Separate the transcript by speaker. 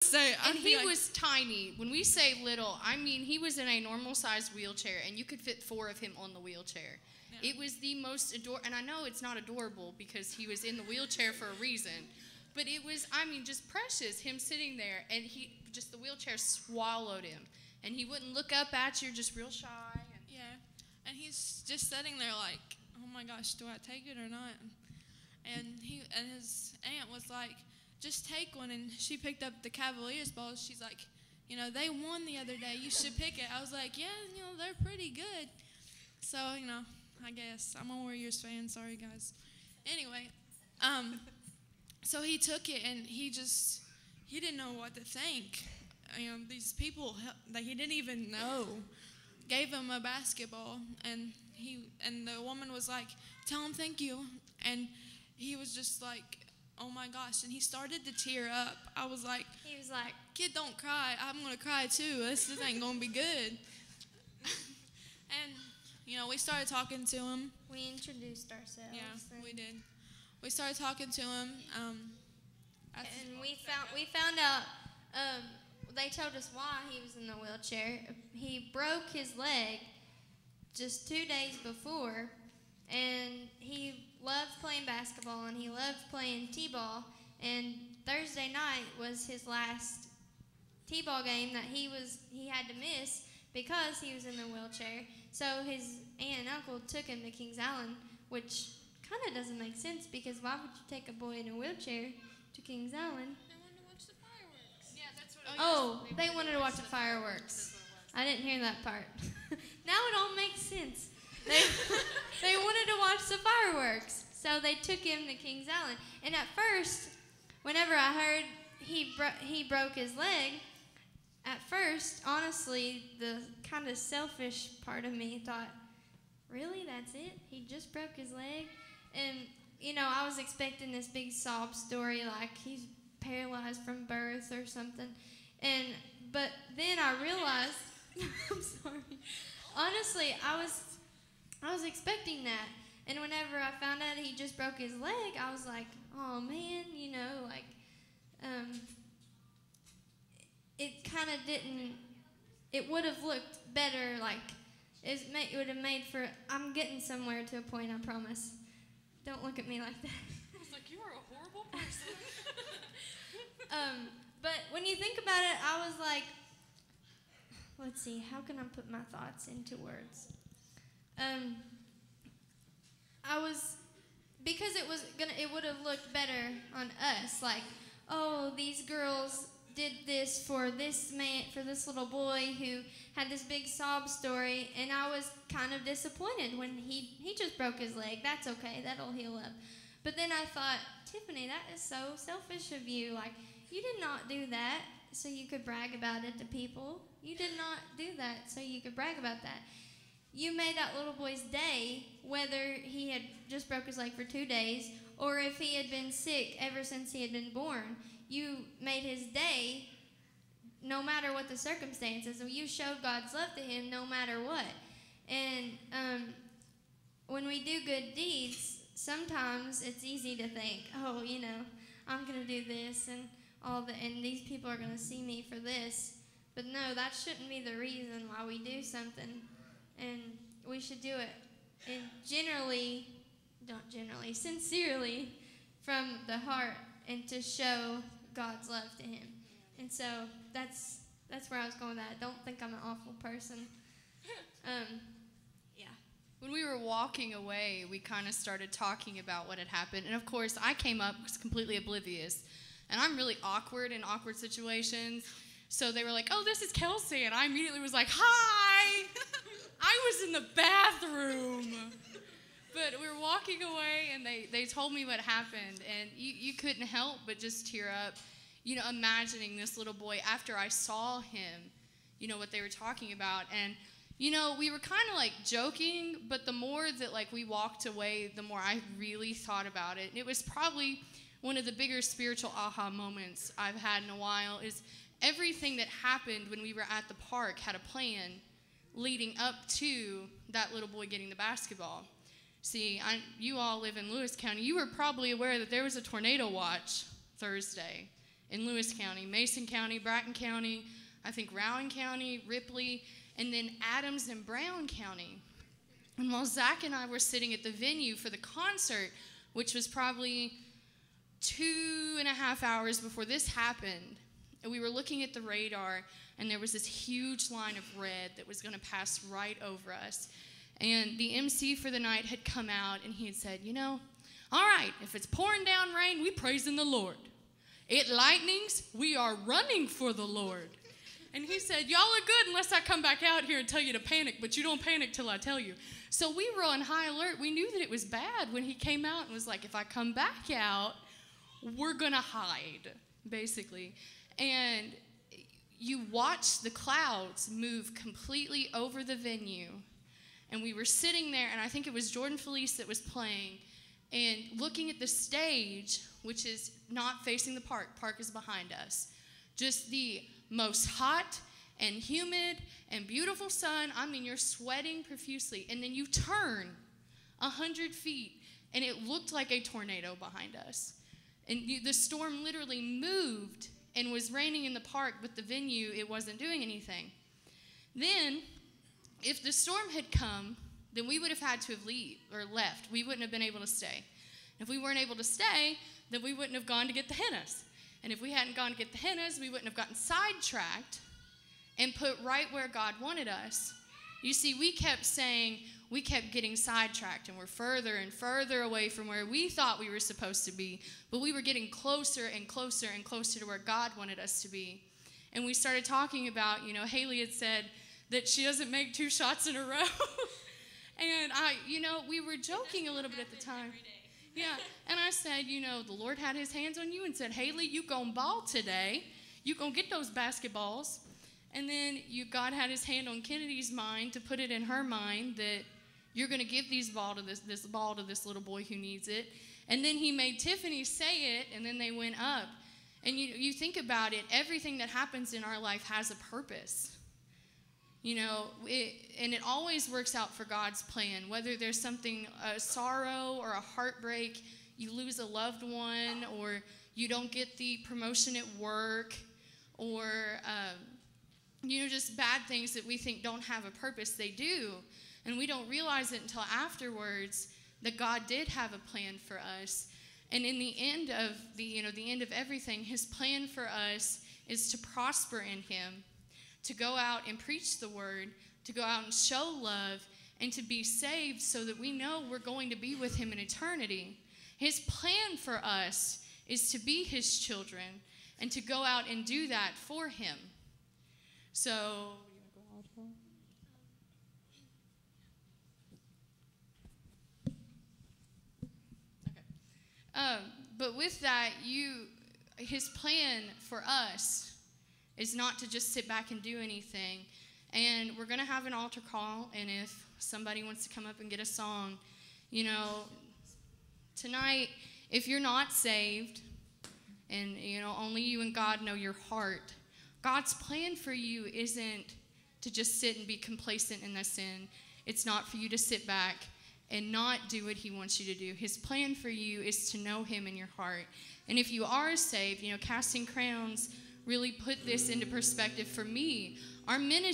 Speaker 1: And he was tiny. When we say little, I mean he was in a normal-sized wheelchair, and you could fit 4 of him on the wheelchair. Yeah. It was the most adorable, and I know it's not adorable because he was in the wheelchair for a reason, but it was, I mean, just precious, him sitting there, and the wheelchair swallowed him, and he wouldn't look up at you, just real shy.
Speaker 2: Yeah, and he's just sitting there like, oh my gosh, do I take it or not? And his aunt was like, just take one, and she picked up the Cavaliers balls. She's like, they won the other day. You should pick it. I was like, yeah, they're pretty good. So, I guess I'm a Warriors fan. Sorry, guys. Anyway, so he took it, and he didn't know what to think. These people that he didn't even know gave him a basketball, and the woman was like, tell him thank you. And he was just like, oh my gosh, and he started to tear up. I was like,
Speaker 3: he was like,
Speaker 2: kid, don't cry. I'm going to cry too. This ain't going to be good. And, we started talking to him.
Speaker 3: We introduced ourselves.
Speaker 2: Yeah, we did. We started talking to him.
Speaker 3: And we found out, they told us why he was in the wheelchair. He broke his leg just 2 days before, and he loved playing basketball, and he loved playing t-ball, and Thursday night was his last t-ball game that he had to miss because he was in the wheelchair. So his aunt and uncle took him to Kings Island, which kind of doesn't make sense, because why would you take a boy in a wheelchair to Kings Island?
Speaker 2: They wanted to watch the fireworks. Yeah, that's what
Speaker 3: they wanted to watch the fireworks. I didn't hear that part. Now it all makes sense. They wanted to watch the fireworks, so they took him to Kings Island. And at first, whenever I heard he broke his leg, at first, honestly, the kind of selfish part of me thought, really, that's it? He just broke his leg? And, I was expecting this big sob story, like he's paralyzed from birth or something. But then I realized, I'm sorry. Honestly, I was expecting that. And whenever I found out he just broke his leg, I was like, oh man, it kind of didn't, it would have looked better, it would have made for, I'm getting somewhere to a point, I promise. Don't look at me like that.
Speaker 1: I was like, you are a horrible person.
Speaker 3: But when you think about it, I was like, let's see, how can I put my thoughts into words? Because it would have looked better on us, like, oh, these girls did this for this man, for this little boy who had this big sob story, and I was kind of disappointed when he just broke his leg. That's okay, that'll heal up. But then I thought, Tiffany, that is so selfish of you. Like, you did not do that so you could brag about it to people. You did not do that so you could brag about that. You made that little boy's day, whether he had just broke his leg for 2 days or if he had been sick ever since he had been born. You made his day no matter what the circumstances. You showed God's love to him no matter what. And when we do good deeds, sometimes it's easy to think, oh, I'm going to do this and and these people are going to see me for this. But no, that shouldn't be the reason why we do something. And we should do it sincerely from the heart, and to show God's love to him. And so that's where I was going with that. Don't think I'm an awful person. Yeah.
Speaker 1: When we were walking away, we kind of started talking about what had happened. And, of course, I came up completely oblivious. And I'm really awkward in awkward situations. So they were like, oh, this is Kelsey. And I immediately was like, hi. I was in the bathroom. But we were walking away, and they told me what happened. And you couldn't help but just tear up, imagining this little boy after I saw him, what they were talking about. And, we were kind of like joking, but the more that we walked away, the more I really thought about it. And it was probably one of the bigger spiritual aha moments I've had in a while. Is everything that happened when we were at the park had a plan leading up to that little boy getting the basketball. See, you all live in Lewis County. You were probably aware that there was a tornado watch Thursday. in Lewis County, Mason County, Bratton County, I think Rowan County, Ripley, and then Adams and Brown County. And while Zach and I were sitting at the venue for the concert, which was probably 2.5 hours before this happened, and we were looking at the radar, and there was this huge line of red that was going to pass right over us. And the MC for the night had come out, and he had said, you know, all right, if it's pouring down rain, we praising the Lord. It lightnings, we are running for the Lord. And he said, y'all are good unless I come back out here and tell you to panic, but you don't panic till I tell you. So we were on high alert. We knew that it was bad when he came out and was like, if I come back out, we're going to hide, basically. And you watch the clouds move completely over the venue. And we were sitting there, and I think it was Jordan Felice that was playing, and looking at the stage, which is not facing the park. Park is behind us. Just the most hot and humid and beautiful sun. I mean, you're sweating profusely. And then you turn 100 feet, and it looked like a tornado behind us. And the storm literally moved and was raining in the park, but the venue, it wasn't doing anything. Then, if the storm had come, then we would have had to have left. We wouldn't have been able to stay. If we weren't able to stay, then we wouldn't have gone to get the hennas. And if we hadn't gone to get the hennas, we wouldn't have gotten sidetracked and put right where God wanted us. You see, we kept getting sidetracked, and we're further and further away from where we thought we were supposed to be, but we were getting closer and closer and closer to where God wanted us to be. And we started talking about, you know, Haley had said that she doesn't make 2 shots in a row. And we were joking a little bit at the time. Yeah, and I said, you know, the Lord had his hands on you and said, Haley, you gonna ball today. You gonna get those basketballs. And then God had his hand on Kennedy's mind to put it in her mind that you're gonna give this ball to this little boy who needs it. And then he made Tiffany say it, and then they went up. And you think about it, everything that happens in our life has a purpose. You know, it always works out for God's plan, whether there's something, a sorrow or a heartbreak, you lose a loved one, or you don't get the promotion at work, or, just bad things that we think don't have a purpose. They do, and we don't realize it until afterwards that God did have a plan for us. And in the end of the end of everything, his plan for us is to prosper in him, to go out and preach the word, to go out and show love, and to be saved so that we know we're going to be with him in eternity. His plan for us is to be his children and to go out and do that for him. So, but with that, his plan for us is not to just sit back and do anything. And we're going to have an altar call, and if somebody wants to come up and get a song, tonight, if you're not saved, and, only you and God know your heart, God's plan for you isn't to just sit and be complacent in the sin. It's not for you to sit back and not do what he wants you to do. His plan for you is to know him in your heart. And if you are saved, Casting Crowns really put this into perspective for me. Our ministry